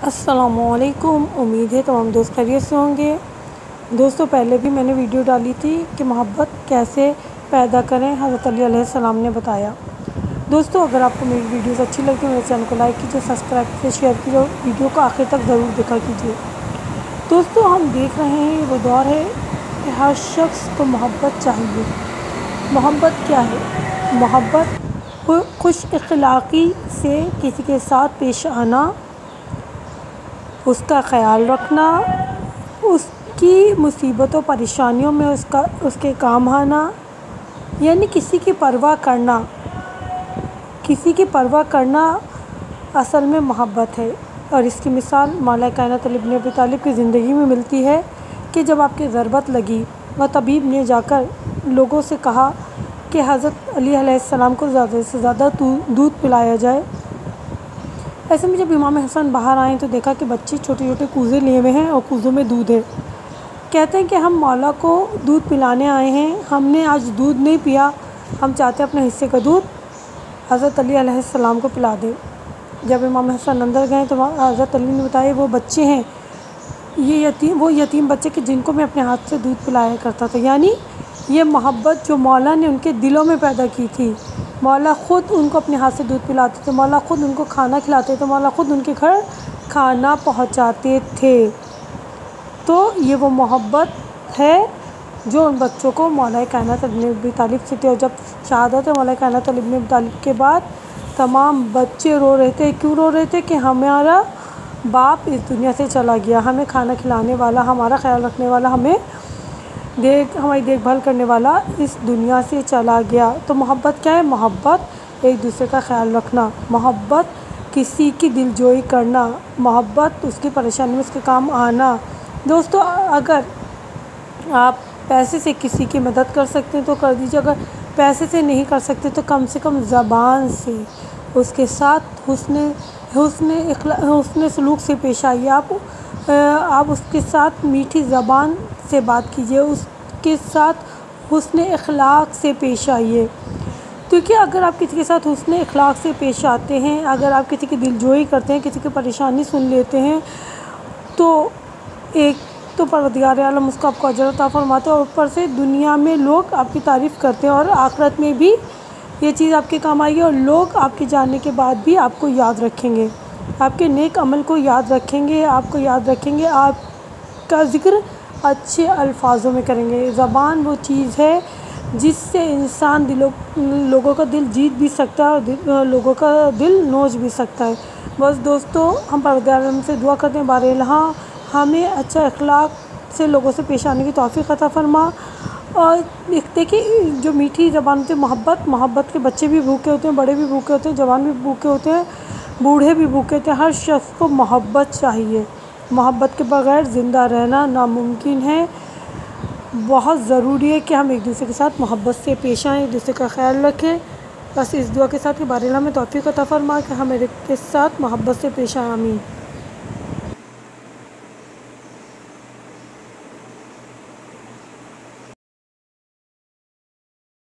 अस्सलामुअलैकुम। उम्मीद है तमाम दोस्त खैरियत से होंगे। दोस्तों, पहले भी मैंने वीडियो डाली थी कि मोहब्बत कैसे पैदा करें, हज़रत अली अलैहिस्सलाम ने बताया। दोस्तों, अगर आपको मेरी वीडियोस अच्छी लगती है मेरे चैनल को लाइक कीजिए, सब्सक्राइब कीजिए, शेयर कीजिए और वीडियो को आखिर तक ज़रूर देखा कीजिए। दोस्तों, हम देख रहे हैं वो दौर है कि हर शख्स को मोहब्बत चाहिए। मोहब्बत क्या है? मोहब्बत खुश अखलाक़ी से किसी के साथ पेश आना, उसका ख़याल रखना, उसकी मुसीबतों परेशानियों में उसके काम आना, यानी किसी की परवाह करना। किसी की परवाह करना असल में मोहब्बत है। और इसकी मिसाल मौला कायनात अली इब्न अबी तालिब की ज़िंदगी में मिलती है कि जब आपकी ज़रूरत लगी और तबीब ने जाकर लोगों से कहा कि हज़रत अली अलैहिस्सलाम को ज़्यादा से ज़्यादा दूध पिलाया जाए। ऐसे में जब इमाम हसन बाहर आए तो देखा कि बच्चे छोटे छोटे कूज़े लिए हुए हैं और कूज़ों में दूध है। कहते हैं कि हम मौला को दूध पिलाने आए हैं, हमने आज दूध नहीं पिया, हम चाहते हैं अपने हिस्से का दूध हज़रत अली अलैहिस्सलाम को पिला दें। जब इमाम हसन अंदर गए तो हज़रत अली ने बताया वो बच्चे हैं, वो यतीम बच्चे कि जिनको मैं अपने हाथ से दूध पिलाया करता था। यानी ये मोहब्बत जो मौला ने उनके दिलों में पैदा की थी। मौला ख़ुद उनको अपने हाथ से दूध पिलाते थे, मौला ख़ुद उनको खाना खिलाते थे, मौला ख़ुद उनके घर खाना पहुंचाते थे। तो ये वो मोहब्बत है जो उन बच्चों को मौला कायनात इब्न अबी तालिब से थी। और जब शहादत मौला कायनात इब्न अबी तालिब के बाद तमाम बच्चे रो रहे थे। क्यों रो रहे थे? कि हमारा बाप इस दुनिया से चला गया, हमें खाना खिलाने वाला, हमारा ख्याल रखने वाला, हमारी देखभाल करने वाला इस दुनिया से चला गया। तो मोहब्बत क्या है? मोहब्बत एक दूसरे का ख्याल रखना, मोहब्बत किसी की दिलजोई करना, मोहब्बत उसकी परेशानी में उसके काम आना। दोस्तों, अगर आप पैसे से किसी की मदद कर सकते हैं तो कर दीजिए, अगर पैसे से नहीं कर सकते तो कम से कम ज़बान से उसके साथ हुस्न सलूक से पेश आइए। आप उसके साथ मीठी ज़बान से बात कीजिए, उसके साथ हुस्न अखलाक से पेश आइए। क्योंकि अगर आप किसी के साथ हुस्न अखलाक से पेश आते हैं, अगर आप किसी की दिलजोई करते हैं, किसी की परेशानी सुन लेते हैं, तो एक तो परवरदिगार आलम उसको आपको अजर अता फरमाते हैं और ऊपर से दुनिया में लोग आपकी तारीफ़ करते हैं और आखिरत में भी ये चीज़ आपके काम आएगी और लोग आपके जाने के बाद भी आपको याद रखेंगे, आपके नेक अमल को याद रखेंगे, आपको याद रखेंगे, आपका ज़िक्र अच्छे अल्फाजों में करेंगे। ज़बान वो चीज़ है जिससे इंसान लोगों का दिल जीत भी सकता है और लोगों का दिल नोच भी सकता है। बस दोस्तों, हम परवरदिगार आलम से दुआ करते हैं बारहा हमें अच्छा अखलाक से लोगों से पेश आने की तौफ़ीक़ अता फ़रमा। और देखिए, जो मीठी ज़बान से मोहब्बत के बच्चे भी भूखे होते हैं, बड़े भी भूखे होते हैं, जवान भी भूखे होते हैं, बूढ़े भी भूखे होते हैं। हर शख्स को मोहब्बत चाहिए। मोहब्बत के बग़ैर ज़िंदा रहना नामुमकिन है। बहुत ज़रूरी है कि हम एक दूसरे के साथ मोहब्बत से पेश आएँ, एक दूसरे का ख्याल रखें। बस इस दुआ के साथ कि बारहा हमें तौफ़ीक़ अता फ़रमा कि हम एक के साथ मोहब्बत से पेश आएँ। आमीन।